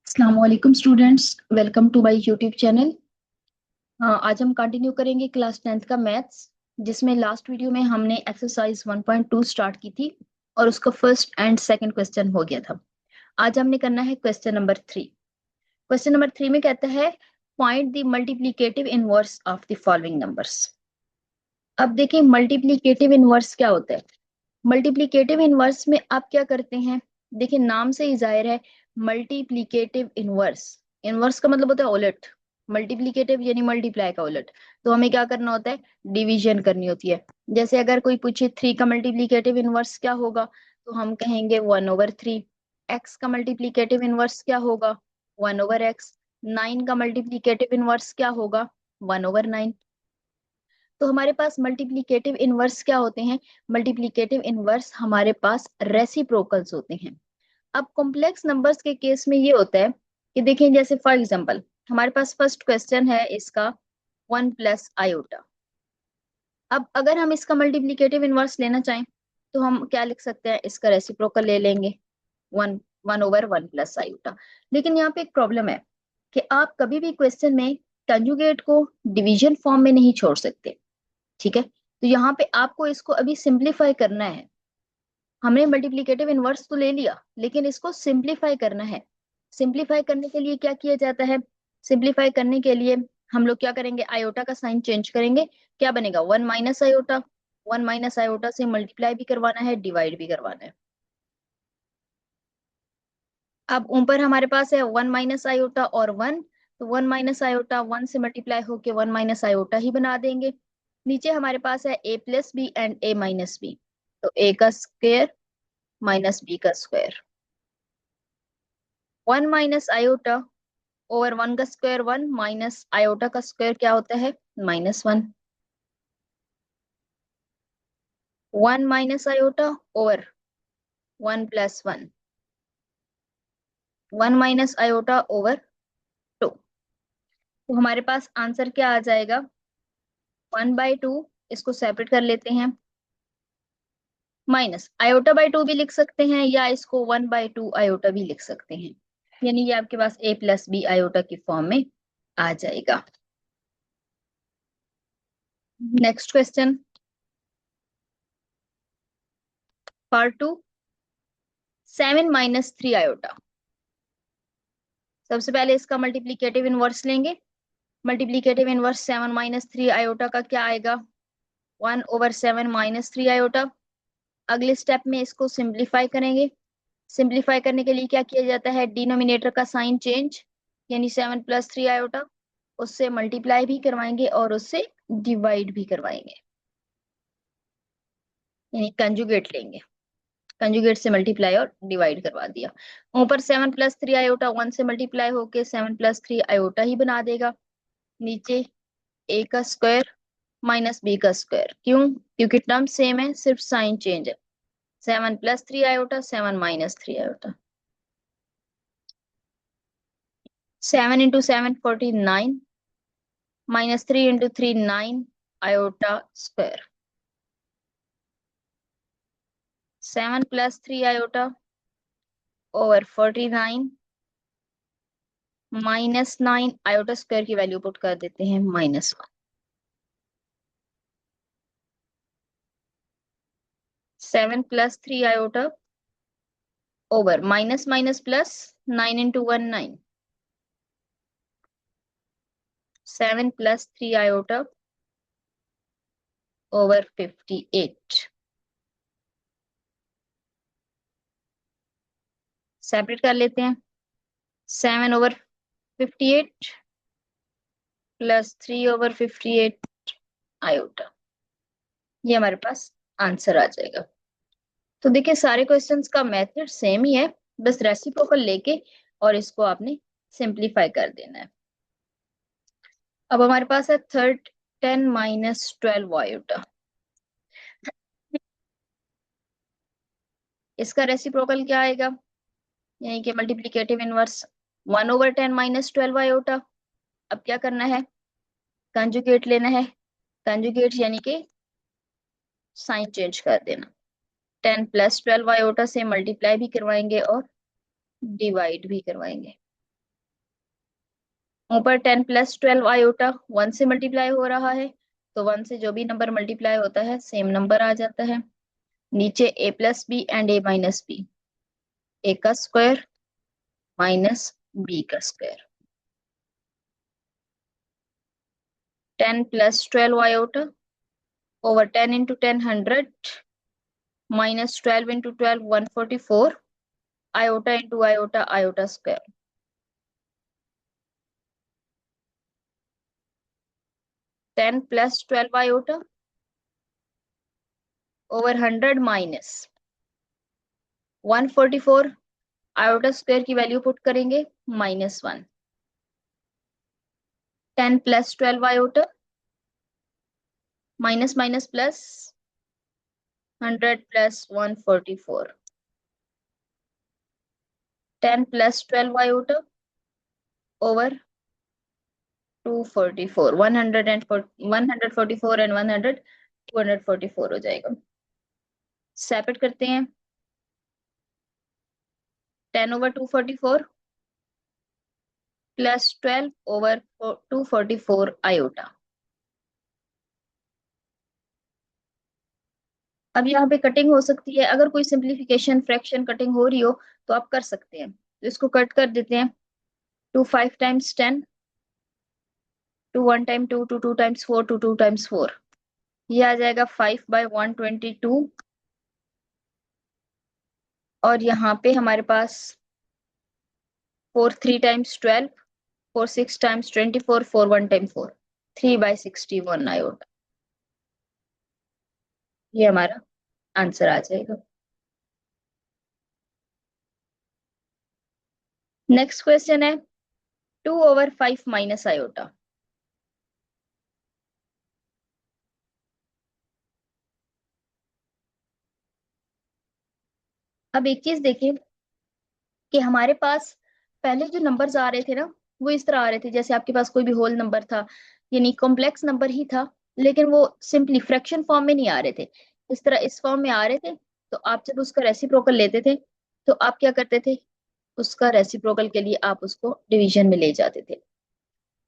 अस्सलामुअलैकुम students, welcome to my YouTube channel. आज हम कंटिन्यू करेंगे क्लास 10th का मैथ्स, जिसमें लास्ट वीडियो में हमने एक्सरसाइज 1.2 स्टार्ट की थी और उसका फर्स्ट एंड सेकंड क्वेश्चन हो गया था। आज हमने करना है क्वेश्चन नंबर 3। क्वेश्चन नंबर 3 में कहता है find the multiplicative inverse of the following numbers. अब देखिए मल्टीप्लिकेटिव इनवर्स क्या होता है। मल्टीप्लिकेटिव इनवर्स में आप क्या करते हैं, देखिए नाम से ही जाहिर है मल्टीप्लिकेटिव इनवर्स। इनवर्स का मतलब होता है उलट, मल्टीप्लिकेटिव यानी मल्टीप्लाई का उलट। तो हमें क्या करना होता है, डिवीजन करनी होती है। जैसे अगर कोई पूछे 3 का मल्टीप्लिकेटिव इनवर्स क्या होगा, तो हम कहेंगे 1/3। एक्स का मल्टीप्लिकेटिव इनवर्स क्या होगा, 1/x। 9 का मल्टीप्लिकेटिव इनवर्स क्या होगा, 1/9। तो हमारे पास मल्टीप्लिकेटिव इनवर्स क्या होते हैं, मल्टीप्लिकेटिव इनवर्स हमारे पास रेसिप्रोकल्स होते हैं। अब कॉम्प्लेक्स नंबर्स के केस में ये होता है कि देखिए जैसे फॉर एग्जांपल हमारे पास फर्स्ट क्वेश्चन है इसका 1 + i। अब अगर हम इसका मल्टीप्लिकेटिव इनवर्स लेना चाहें तो हम क्या लिख सकते हैं, इसका रेसिप्रोकल ले लेंगे, 1/1 + i। लेकिन यहाँ पे एक प्रॉब्लम है कि आप कभी भी क्वेश्चन में कंजुगेट को डिवीजन फॉर्म में नहीं छोड़ सकते। ठीक है, तो यहाँ पे आपको इसको अभी सिंप्लीफाई करना है। हमने मल्टीप्लिकेटिव इनवर्स तो ले लिया, लेकिन इसको सिंप्लीफाई करना है। सिंप्लीफाई करने के लिए क्या किया जाता है, सिंप्लीफाई करने के लिए हम लोग क्या करेंगे, आयोटा का साइन चेंज करेंगे। क्या बनेगा, 1 - i। 1 - i से मल्टीप्लाई भी करवाना है, डिवाइड भी करवाना है। अब ऊपर हमारे पास है 1 - i और 1, तो 1 - i 1 से मल्टीप्लाई होके 1 - i ही बना देंगे। नीचे हमारे पास है a+b एंड a-b, तो a का स्क्वायर माइनस b का स्क्वायर। 1 - i/1 का स्क्वायर 1 माइनस आयोटा का स्क्वायर क्या होता है, -1। 1 - i/1 + 1, 1 - i/2। तो हमारे पास आंसर क्या आ जाएगा, 1/2। इसको सेपरेट कर लेते हैं, -i/2 भी लिख सकते हैं या इसको 1/2 भी लिख सकते हैं। यानी ये आपके पास a+b की फॉर्म में आ जाएगा। Next question part 2, 7 - 3i। सबसे पहले इसका मल्टीप्लिकेटिव इनवर्स लेंगे। मल्टीप्लिकेटिव इनवर्स 7 - 3i का क्या आएगा, 1/7 - 3i। अगले स्टेप में इसको सिंप्लीफाई करेंगे। सिंप्लीफाई करने के लिए क्या किया जाता है, डिनोमिनेटर का साइन चेंज, यानी 7 + 3i, उससे मल्टीप्लाई भी करवाएंगे और उससे डिवाइड भी करवाएंगे, यानी कंजुगेट लेंगे। कंजुगेट से मल्टीप्लाई और डिवाइड करवा दिया। ऊपर 7 + 3i 1 से मल्टीप्लाई होके 7 + 3i ही बना देगा। नीचे a का स्क्वायर माइनस b का स्क्वायर, क्यों, क्योंकि टर्म सेम है, सिर्फ साइन चेंज है। 7 + 3i, 7 - 3i। 7 × 7 49, -3 × 3 9 iota square. 7 + 3i/49 -9 iota square की वैल्यू पुट कर देते हैं, -1। 7 + 3i/, minus minus plus, 9 × 1 9। 7 + 3i/58। Separate कर लेते हैं, 7/58 + 3/58 आयोटा। ये हमारे पास आंसर आ जाएगा। तो देखिए सारे क्वेश्चंस का मेथड सेम ही है, बस रेसिप्रोकल लेके और इसको आपने सिंप्लीफाई कर देना है। अब हमारे पास है 10 - 12i। इसका रेसिप्रोकल क्या आएगा, यानी कि मल्टीप्लिकेटिव इनवर्स 1/10 - 12i। अब क्या करना है, कंजुगेट लेना है। कंजुगेट यानी कि साइन चेंज कर देना। 10 + 12i से मल्टीप्लाई भी करवाएंगे और डिवाइड भी करवाएंगे। ऊपर 10 प्लस 12 आयोटा 1 से मल्टीप्लाई हो रहा है, तो 1 से जो भी नंबर मल्टीप्लाई होता है सेम नंबर आ जाता है। नीचे a plus B and a minus B, a का स्क्वायर माइनस b का square. 10 plus 12 iota over 10 into 10 100 minus 12 into 12 144 iota into iota iota square. 10 plus 12 iota over 100 minus 144 iota square की value put करेंगे -1। 10 plus 12 iota minus minus plus 100 plus 144। 10 plus 12 iota over 244 144 and 100 244 हो जाएगा। Separate करते हैं। 10 over 244 plus 12 over 244 iota. अब यहाँ पे cutting हो सकती है, अगर कोई सिंप्लीफिकेशन फ्रैक्शन कटिंग हो रही हो तो आप कर सकते हैं। तो इसको कट कर देते हैं। 2 5 टाइम्स 10, 2 1 टाइम 2, 2 2 टाइम्स 4, 2 2 टाइम्स 4, ये आ जाएगा 5 बाय 122। और यहाँ पे हमारे पास 4 3 times 12, 4 6 times 24, 4 1 time 4, 3 by 61 iota. ये हमारा आंसर आ जाएगा। नेक्स्ट क्वेश्चन है 2 ओवर 5 माइनस आयोटा। अब एक चीज देखिए कि हमारे पास पहले जो नंबर्स आ रहे थे ना, वो इस तरह आ रहे थे जैसे आपके पास कोई भी होल नंबर था, यानी कॉम्प्लेक्स नंबर ही था, लेकिन वो सिंपली फ्रैक्शन फॉर्म में नहीं आ रहे थे। इस तरह इस फॉर्म में आ रहे थे। तो आप जब उसका रेसिप्रोकल लेते थे तो आप क्या करते थे, उसका रेसिप्रोकल के लिए आप उसको डिवीजन में ले जाते थे।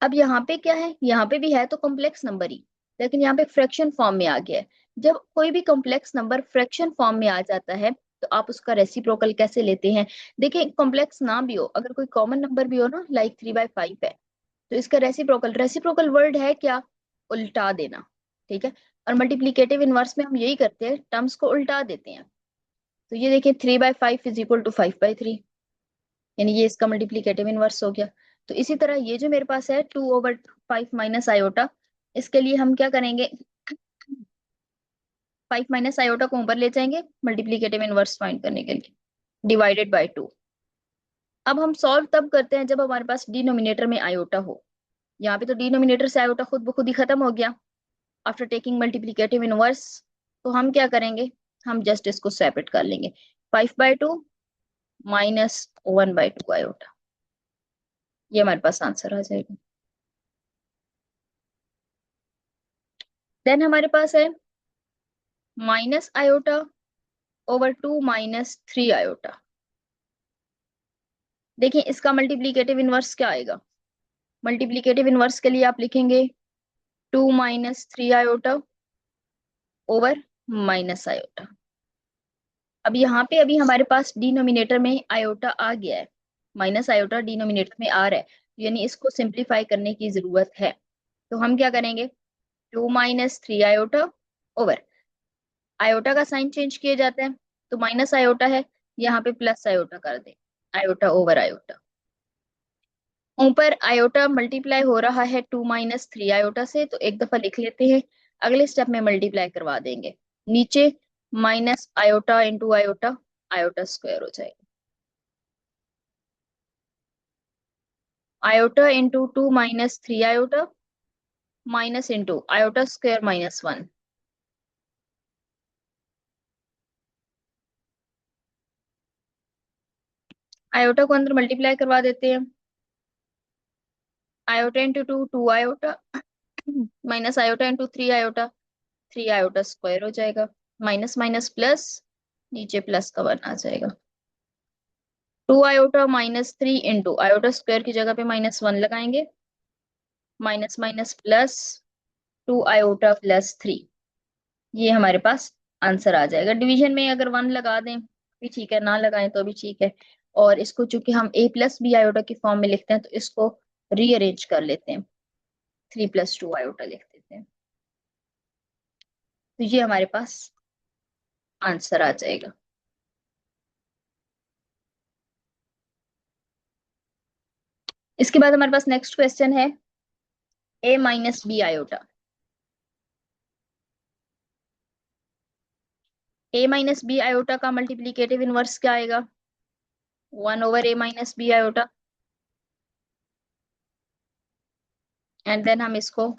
अब यहाँ पे क्या है, यहाँ पे भी है तो कॉम्प्लेक्स नंबर ही, लेकिन यहाँ पे फ्रैक्शन फॉर्म में आ गया है। जब कोई भी कॉम्प्लेक्स नंबर फ्रैक्शन फॉर्म में आ जाता है तो आप उसका रेसिप्रोकल कैसे लेते हैं। देखिए कॉम्प्लेक्स ना भी हो, अगर कोई कॉमन नंबर भी हो ना, लाइक 3/5 है, तो इसका रेसिप्रोकल, रेसिप्रोकल वर्ड है क्या, उल्टा देना। ठीक है। और मल्टीप्लीकेटिव इनवर्स में हम यही करते हैं, टर्म्स को उल्टा देते हैं। तो ये देखिए 3/5 इज इक्वल टू 5/3, यानी ये इसका मल्टीप्लीकेटिव इनवर्स हो गया। तो इसी तरह ये जो मेरे पास है 2 ओवर 5 माइनस आयोटा, इसके लिए हम क्या करेंगे, 5 माइनस आयोटा को ऊपर ले जाएंगे मल्टीप्लीकेटिव इनवर्स फाइंड करने के लिए, डिवाइडेड बाय 2। अब हम सॉल्व तब करते हैं जब हमारे पास डिनोमिनेटर में आयोटा हो। यहाँ पे तो डिनोमिनेटर से आयोटा खुद ब खुद ही खत्म हो गया आफ्टर टेकिंग मल्टीप्लीकेटिव इनवर्स। तो हम क्या करेंगे, हम जस्ट इसको सेपरेट कर लेंगे। 5/2 माइनस 1/2 आयोटा, ये हमारे पास आंसर आ जाएगा। देन हमारे पास है minus iota over 2 minus 3 iota. देखिए इसका मल्टीप्लीकेटिव इनवर्स क्या आएगा, मल्टीप्लीकेटिव इनवर्स के लिए आप लिखेंगे 2 minus 3 iota over minus iota. अब यहाँ पे अभी हमारे पास डिनोमिनेटर में आयोटा आ गया है, माइनस आयोटा डिनोमिनेटर में आ रहा है, यानी इसको सिंप्लीफाई करने की जरूरत है। तो हम क्या करेंगे, 2 माइनस 3 आयोटा ओवर, आयोटा का साइन चेंज किया जाता है तो माइनस आयोटा है, यहाँ पे प्लस आयोटा कर दे, आयोटा ओवर आयोटा। ऊपर आयोटा मल्टीप्लाई हो रहा है 2 माइनस 3 आयोटा से, तो एक दफा लिख लेते हैं, अगले स्टेप में मल्टीप्लाई करवा देंगे। नीचे minus iota into iota, iota square हो जाएगा। Iota into 2 minus 3 iota minus into iota square -1। Iota को अंदर मल्टीप्लाई करवा देते हैं। Iota into 2 2 iota minus iota into 3 iota, 3 iota square हो जाएगा। माइनस माइनस प्लस, नीचे प्लस का 1 आ जाएगा। 2 आयोटा -3 इंटू आयोटा स्क्वायर की जगह पे -1 लगाएंगे, minus minus plus 2 iota plus 3, ये हमारे पास आंसर आ जाएगा। डिवीजन में अगर 1 लगा दें भी ठीक है, ना लगाएं तो भी ठीक है। और इसको चूंकि हम a प्लस बी आयोटा की फॉर्म में लिखते हैं तो इसको रीअरेंज कर लेते हैं, 3 प्लस 2 आयोटा लिख देते हैं, तो ये हमारे पास आंसर आ जाएगा। इसके बाद हमारे पास नेक्स्ट क्वेश्चन है a minus B iota. a minus B iota का मल्टीप्लीकेटिव इनवर्स क्या आएगा? 1 over a minus B iota. And then हम इसको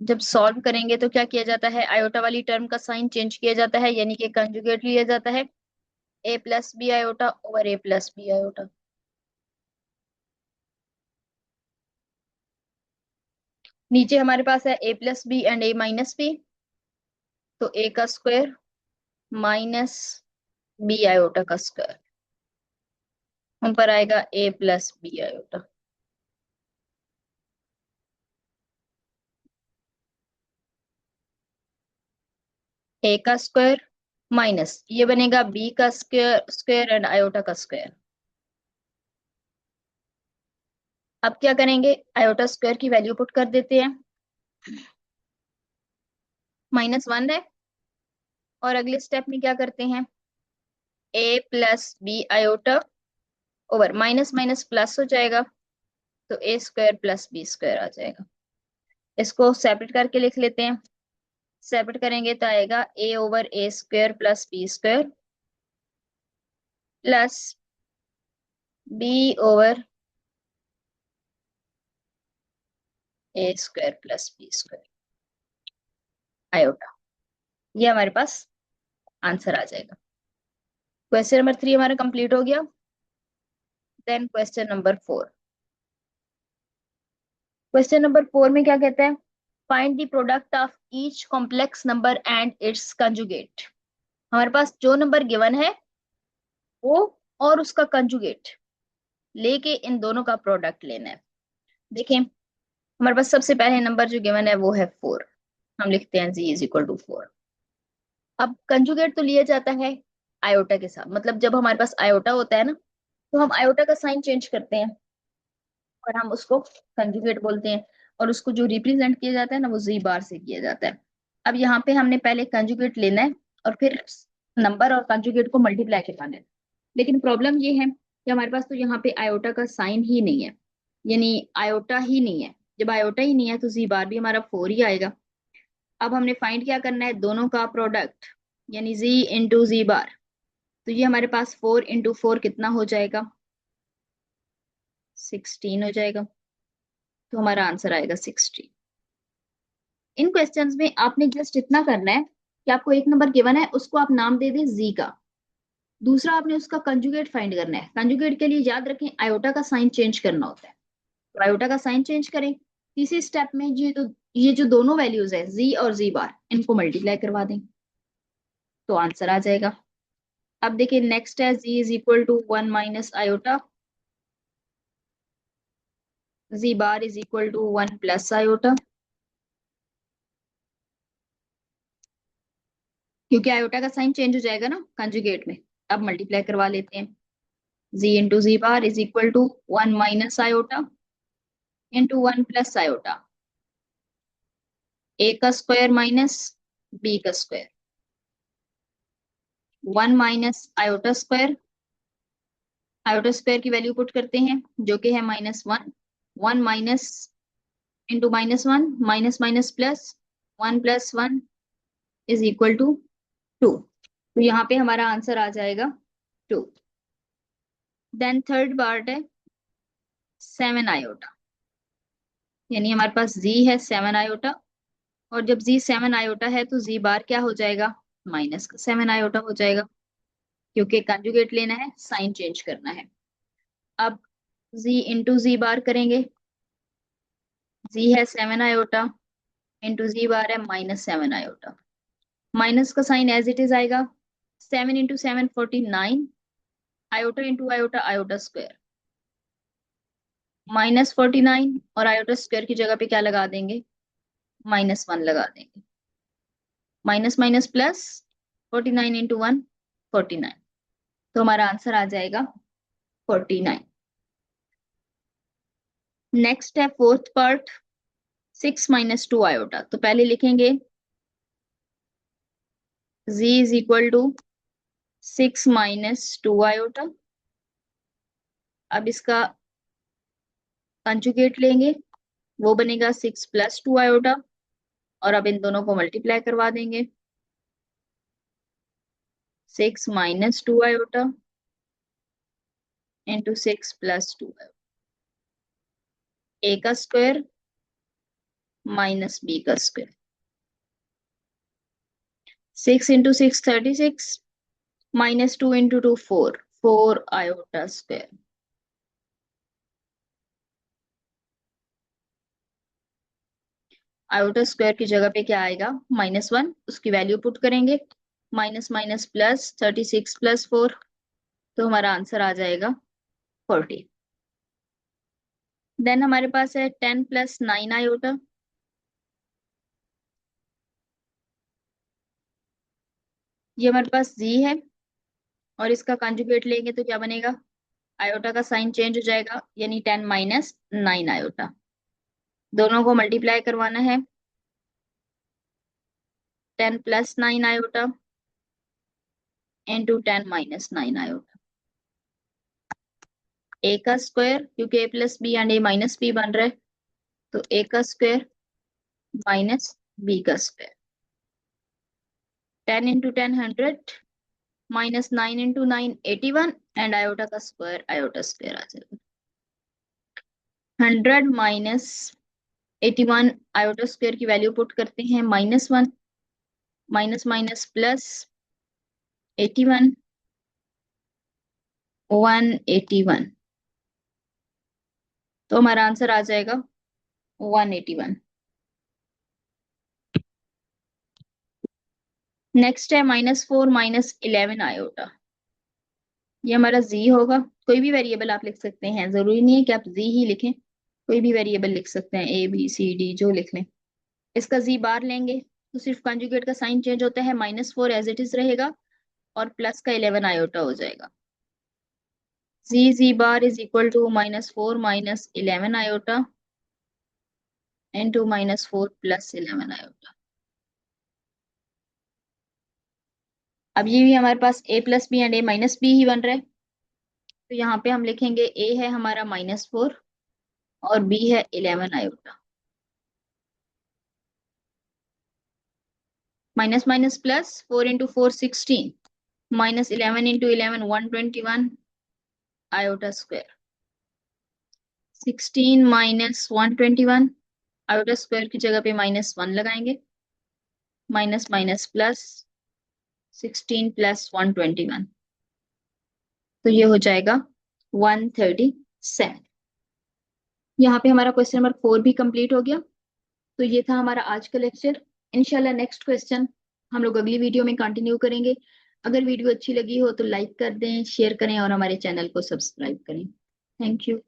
जब सॉल्व करेंगे तो क्या किया जाता है, आयोटा वाली टर्म का साइन चेंज किया जाता है, यानी कि कंजुगेट लिया जाता है, a plus B iota over a plus B iota. नीचे हमारे पास है a plus B and a minus B, तो a का स्क्वायर माइनस बी आयोटा का स्क्वायर, ऊपर आएगा a plus B iota. a का स्क्वायर माइनस ये बनेगा b का स्क्वायर, स्क्वायर एंड आयोटा का स्क्वायर। अब क्या करेंगे, आयोटा स्क्वायर की वैल्यू पुट कर देते हैं, -1 है। और अगले स्टेप में क्या करते हैं, a plus B iota over minus minus plus हो जाएगा, तो a square plus B square आ जाएगा। इसको सेपरेट करके लिख लेते हैं, सेपरेट करेंगे तो आएगा a over a square plus B square plus b over a square plus B square iota. ये हमारे पास आंसर आ जाएगा। क्वेश्चन नंबर 3 हमारा कंप्लीट हो गया। Then question number 4। Question number 4 में क्या कहता है, find the product of each complex number and its conjugate. हमारे पास जो नंबर गिवन है वो और उसका कंजुगेट लेके इन दोनों का प्रोडक्ट लेना है। देखिए हमारे पास सबसे पहले नंबर जो गिवन है वो है 4, हम लिखते हैं z इज इक्वल टू 4। अब कंजुगेट तो लिया जाता है आयोटा के साथ, मतलब जब हमारे पास आयोटा होता है ना तो हम आयोटा का साइन चेंज करते हैं और हम उसको कंजुगेट बोलते हैं, और उसको जो रिप्रेजेंट किया जाता है ना वो जी बार से किया जाता है। अब यहाँ पे हमने पहले कंजुगेट लेना है और फिर नंबर और कंजुगेट को मल्टीप्लाई करवाना है। लेकिन प्रॉब्लम ये है कि हमारे पास तो यहाँ पे आयोटा का साइन ही नहीं है, यानी आयोटा ही नहीं है। जब आयोटा ही नहीं है तो जी बार भी हमारा 4 ही आएगा। अब हमने फाइंड क्या करना है, दोनों का प्रोडक्ट, यानी जी इंटू जी बार। तो ये हमारे पास 4 इंटू 4 कितना हो जाएगा, 16 हो जाएगा। तो हमारा आंसर आएगा 16। इन क्वेश्चंस में आपने जस्ट इतना करना है कि आपको एक नंबर गिवन है उसको आप नाम दे दें जी का, दूसरा आपने उसका कंजुगेट फाइंड करना है। कंजुगेट के लिए याद रखें आयोटा का साइन चेंज करना होता है, तो आयोटा का साइन चेंज करें। तीसरे स्टेप में ये जो दोनों वैल्यूज है जी और जी बार इनको मल्टीप्लाई करवा दें तो आंसर आ जाएगा। अब देखिए नेक्स्ट है z is equal to 1 minus iota, z bar is equal to 1 plus iota. क्योंकि आयोटा का साइन चेंज हो जाएगा ना कंजुगेट में, अब मल्टीप्लाई करवा लेते हैं। Z into z bar is equal to 1 minus iota into 1 plus iota, A का स्क्वायर माइनस बी का square, 1 minus iota square, iota square की वैल्यू पुट करते हैं जो कि है -1, 1 minus into -1 minus minus plus, 1 plus 1 is equal to 2। तो यहाँ पे हमारा आंसर आ जाएगा 2। देन थर्ड पार्ट है 7 आयोटा, यानी हमारे पास z है 7 आयोटा, और जब z 7 आयोटा है तो z बार क्या हो जाएगा, माइनस का 7 आयोटा हो जाएगा, क्योंकि कंजुगेट लेना है, साइन चेंज करना है। अब z इंटू जी बार करेंगे, z है 7 आयोटा इंटू जी बार है -7 आयोटा, माइनस का साइन एज इट इज आएगा, 7 into 7 49, iota into iota iota square, -49 और आयोटा स्क्वायर की जगह पे क्या लगा देंगे, -1 लगा देंगे। Minus minus plus, 49 into 1 49। तो हमारा आंसर आ जाएगा 49। नेक्स्ट है फोर्थ पार्ट, 6 माइनस 2 आयोटा। तो पहले लिखेंगे z is equal to 6 minus 2 iota. अब इसका कंजुगेट लेंगे, वो बनेगा 6 प्लस 2 आयोटा, और अब इन दोनों को मल्टीप्लाई करवा देंगे। 6 minus 2 iota into 6 plus 2 iota, A का स्क्वायर माइनस बी का square. 6 into 6 36, minus 2 into 2 4 iota square. Iota square की जगह पे क्या आएगा, -1, उसकी वैल्यू पुट करेंगे, माइनस माइनस प्लस 36 प्लस 4, तो हमारा आंसर आ जाएगा 40। देन हमारे पास है 10 प्लस 9 आयोटा। ये हमारे पास जी है, और इसका कंजुगेट लेंगे तो क्या बनेगा, आयोटा का साइन चेंज हो जाएगा, यानी 10 माइनस 9 आयोटा। दोनों को मल्टीप्लाई करवाना है, 10 plus 9 iota into 10 minus 9 iota. A का स्क्वायर, क्योंकि A plus B and A minus B बन रहा है, तो ए का स्क्वायर माइनस बी का square. 10 into 10 100, minus 9 into 9 81, and iota का स्क्वायर आयोटा स्क्वायर आ जाएगा। 100 माइनस 81, आयोटा स्क्वायर की वैल्यू पुट करते हैं, -1, माइनस माइनस प्लस 81 181, तो हमारा आंसर आ जाएगा 181। नेक्स्ट है -4 माइनस 11 आयोटा। ये हमारा जी होगा, कोई भी वेरिएबल आप लिख सकते हैं, जरूरी नहीं है कि आप जी ही लिखें, कोई भी वेरिएबल लिख सकते हैं, ए बी सी डी जो लिख लें। इसका जी बार लेंगे तो सिर्फ कंजुगेट का साइन चेंज होता है, -4 एज इट इज रहेगा, और प्लस का 11 आयोटा हो जाएगा। G bar is equal to -4 minus 11 iota into -4 plus 11 iota. अब ये भी हमारे पास a plus B and a minus B ही बन रहा है, तो यहाँ पे हम लिखेंगे a है हमारा -4 और b है 11 iota. Minus minus plus, 4 into 4 16, minus 11 into 11 121 iota square. 16 minus 121, iota square की जगह पे -1 लगाएंगे, माइनस माइनस प्लस 16 प्लस 121, तो ये हो जाएगा 137। यहाँ पे हमारा क्वेश्चन नंबर 4 भी कंप्लीट हो गया। तो ये था हमारा आज का लेक्चर। इंशाल्लाह नेक्स्ट क्वेश्चन हम लोग अगली वीडियो में कंटिन्यू करेंगे। अगर वीडियो अच्छी लगी हो तो लाइक कर दें, शेयर करें और हमारे चैनल को सब्सक्राइब करें। Thank you.